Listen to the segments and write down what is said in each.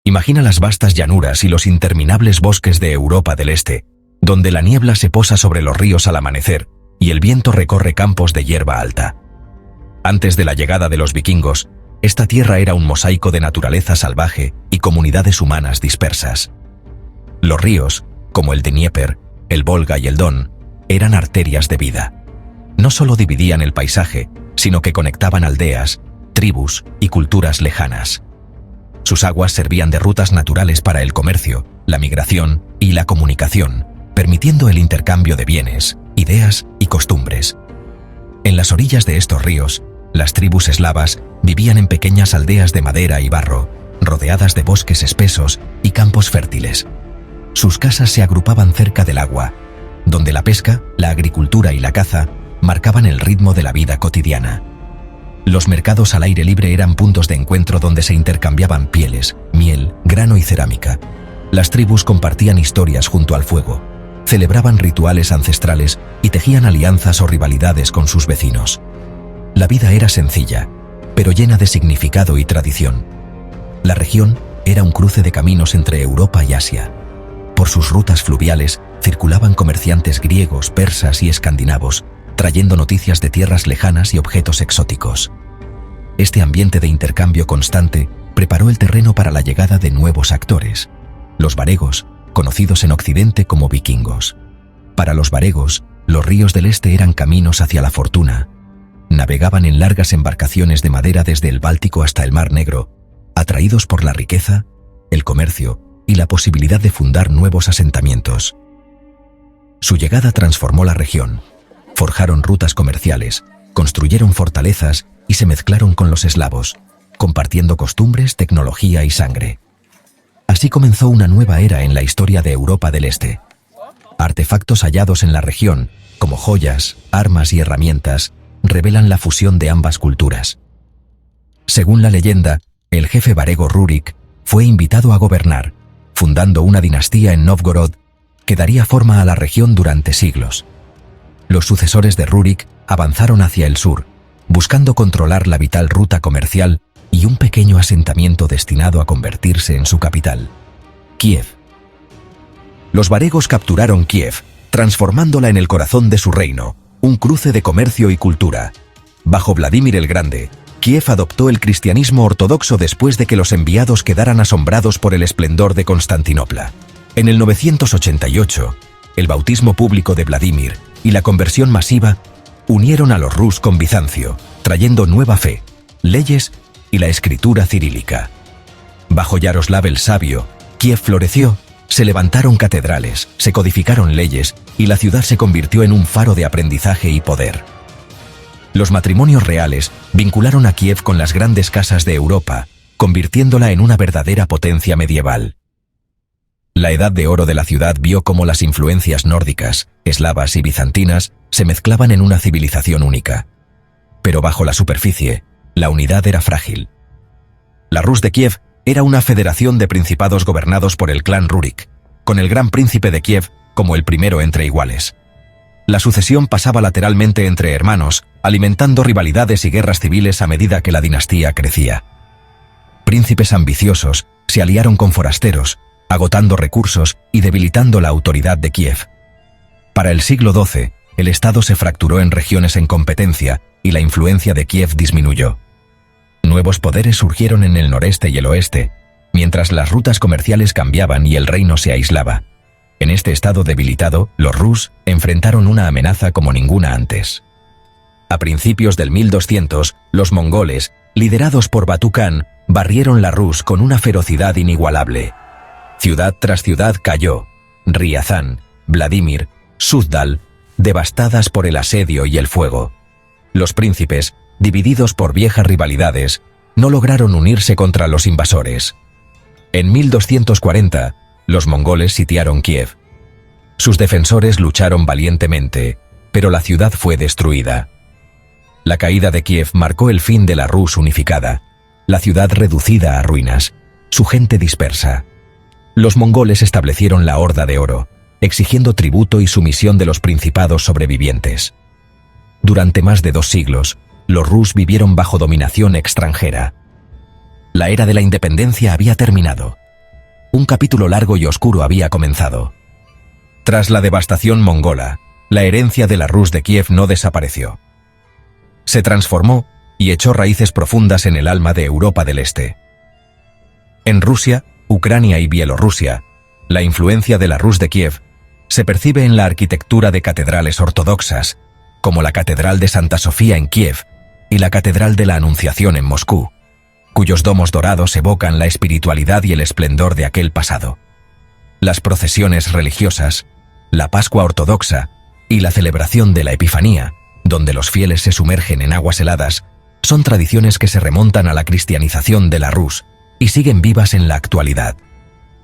Imagina las vastas llanuras y los interminables bosques de Europa del Este, donde la niebla se posa sobre los ríos al amanecer y el viento recorre campos de hierba alta. Antes de la llegada de los vikingos, esta tierra era un mosaico de naturaleza salvaje y comunidades humanas dispersas. Los ríos, como el Dnieper, el Volga y el Don, eran arterias de vida. No solo dividían el paisaje, sino que conectaban aldeas, tribus y culturas lejanas. Sus aguas servían de rutas naturales para el comercio, la migración y la comunicación, permitiendo el intercambio de bienes, ideas y costumbres. En las orillas de estos ríos, las tribus eslavas vivían en pequeñas aldeas de madera y barro, rodeadas de bosques espesos y campos fértiles. Sus casas se agrupaban cerca del agua, donde la pesca, la agricultura y la caza marcaban el ritmo de la vida cotidiana. Los mercados al aire libre eran puntos de encuentro donde se intercambiaban pieles, miel, grano y cerámica. Las tribus compartían historias junto al fuego, celebraban rituales ancestrales y tejían alianzas o rivalidades con sus vecinos. La vida era sencilla, pero llena de significado y tradición. La región era un cruce de caminos entre Europa y Asia. Por sus rutas fluviales circulaban comerciantes griegos, persas y escandinavos, trayendo noticias de tierras lejanas y objetos exóticos. Este ambiente de intercambio constante preparó el terreno para la llegada de nuevos actores, los varegos, conocidos en Occidente como vikingos. Para los varegos, los ríos del este eran caminos hacia la fortuna. Navegaban en largas embarcaciones de madera desde el Báltico hasta el Mar Negro, atraídos por la riqueza, el comercio y la posibilidad de fundar nuevos asentamientos. Su llegada transformó la región. Forjaron rutas comerciales, construyeron fortalezas y se mezclaron con los eslavos, compartiendo costumbres, tecnología y sangre. Así comenzó una nueva era en la historia de Europa del Este. Artefactos hallados en la región, como joyas, armas y herramientas, revelan la fusión de ambas culturas. Según la leyenda, el jefe varego Rurik fue invitado a gobernar, fundando una dinastía en Novgorod que daría forma a la región durante siglos. Los sucesores de Rurik avanzaron hacia el sur, buscando controlar la vital ruta comercial y un pequeño asentamiento destinado a convertirse en su capital, Kiev. Los varegos capturaron Kiev, transformándola en el corazón de su reino, un cruce de comercio y cultura. Bajo Vladimir el Grande, Kiev adoptó el cristianismo ortodoxo después de que los enviados quedaran asombrados por el esplendor de Constantinopla. En el 988, el bautismo público de Vladimir y la conversión masiva unieron a los rus con Bizancio, trayendo nueva fe, leyes y la escritura cirílica. Bajo Yaroslav el Sabio, Kiev floreció, se levantaron catedrales, se codificaron leyes y la ciudad se convirtió en un faro de aprendizaje y poder. Los matrimonios reales vincularon a Kiev con las grandes casas de Europa, convirtiéndola en una verdadera potencia medieval. La edad de oro de la ciudad vio cómo las influencias nórdicas, eslavas y bizantinas se mezclaban en una civilización única. Pero bajo la superficie, la unidad era frágil. La Rus de Kiev era una federación de principados gobernados por el clan Rurik, con el gran príncipe de Kiev como el primero entre iguales. La sucesión pasaba lateralmente entre hermanos, alimentando rivalidades y guerras civiles a medida que la dinastía crecía. Príncipes ambiciosos se aliaron con forasteros, agotando recursos y debilitando la autoridad de Kiev. Para el siglo XII, el Estado se fracturó en regiones en competencia y la influencia de Kiev disminuyó. Nuevos poderes surgieron en el noreste y el oeste, mientras las rutas comerciales cambiaban y el reino se aislaba. En este estado debilitado, los rus enfrentaron una amenaza como ninguna antes. A principios del 1200, los mongoles, liderados por Batu Khan, barrieron la Rus con una ferocidad inigualable. Ciudad tras ciudad cayó, Riazán, Vladimir, Suzdal, devastadas por el asedio y el fuego. Los príncipes, divididos por viejas rivalidades, no lograron unirse contra los invasores. En 1240, los mongoles sitiaron Kiev. Sus defensores lucharon valientemente, pero la ciudad fue destruida. La caída de Kiev marcó el fin de la Rus unificada, la ciudad reducida a ruinas, su gente dispersa. Los mongoles establecieron la Horda de Oro, exigiendo tributo y sumisión de los principados sobrevivientes. Durante más de 2 siglos, los rus vivieron bajo dominación extranjera. La era de la independencia había terminado, un capítulo largo y oscuro había comenzado. Tras la devastación mongola, la herencia de la Rus de Kiev no desapareció. Se transformó y echó raíces profundas en el alma de Europa del Este. En Rusia, Ucrania y Bielorrusia, la influencia de la Rus de Kiev se percibe en la arquitectura de catedrales ortodoxas, como la Catedral de Santa Sofía en Kiev y la Catedral de la Anunciación en Moscú, cuyos domos dorados evocan la espiritualidad y el esplendor de aquel pasado. Las procesiones religiosas, la Pascua ortodoxa y la celebración de la Epifanía, donde los fieles se sumergen en aguas heladas, son tradiciones que se remontan a la cristianización de la Rus y siguen vivas en la actualidad.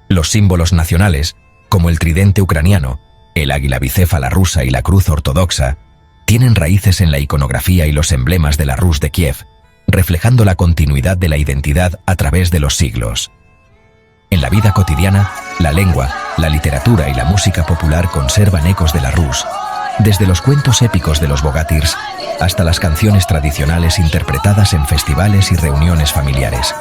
Los símbolos nacionales, como el tridente ucraniano, el águila bicéfala rusa y la cruz ortodoxa, tienen raíces en la iconografía y los emblemas de la Rus de Kiev, reflejando la continuidad de la identidad a través de los siglos. En la vida cotidiana, la lengua, la literatura y la música popular conservan ecos de la Rus, desde los cuentos épicos de los bogatirs hasta las canciones tradicionales interpretadas en festivales y reuniones familiares.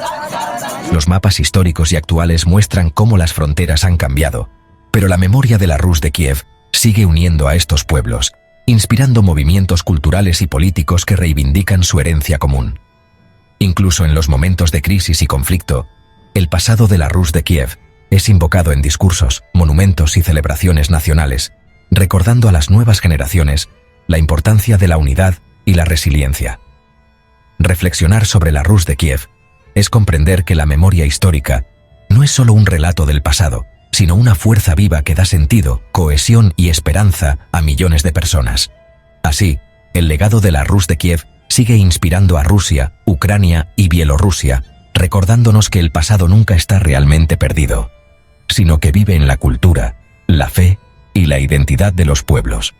Los mapas históricos y actuales muestran cómo las fronteras han cambiado, pero la memoria de la Rus de Kiev sigue uniendo a estos pueblos, inspirando movimientos culturales y políticos que reivindican su herencia común. Incluso en los momentos de crisis y conflicto, el pasado de la Rus de Kiev es invocado en discursos, monumentos y celebraciones nacionales, recordando a las nuevas generaciones la importancia de la unidad y la resiliencia. Reflexionar sobre la Rus de Kiev es comprender que la memoria histórica no es solo un relato del pasado, sino una fuerza viva que da sentido, cohesión y esperanza a millones de personas. Así, el legado de la Rus de Kiev sigue inspirando a Rusia, Ucrania y Bielorrusia, recordándonos que el pasado nunca está realmente perdido, sino que vive en la cultura, la fe y la identidad de los pueblos.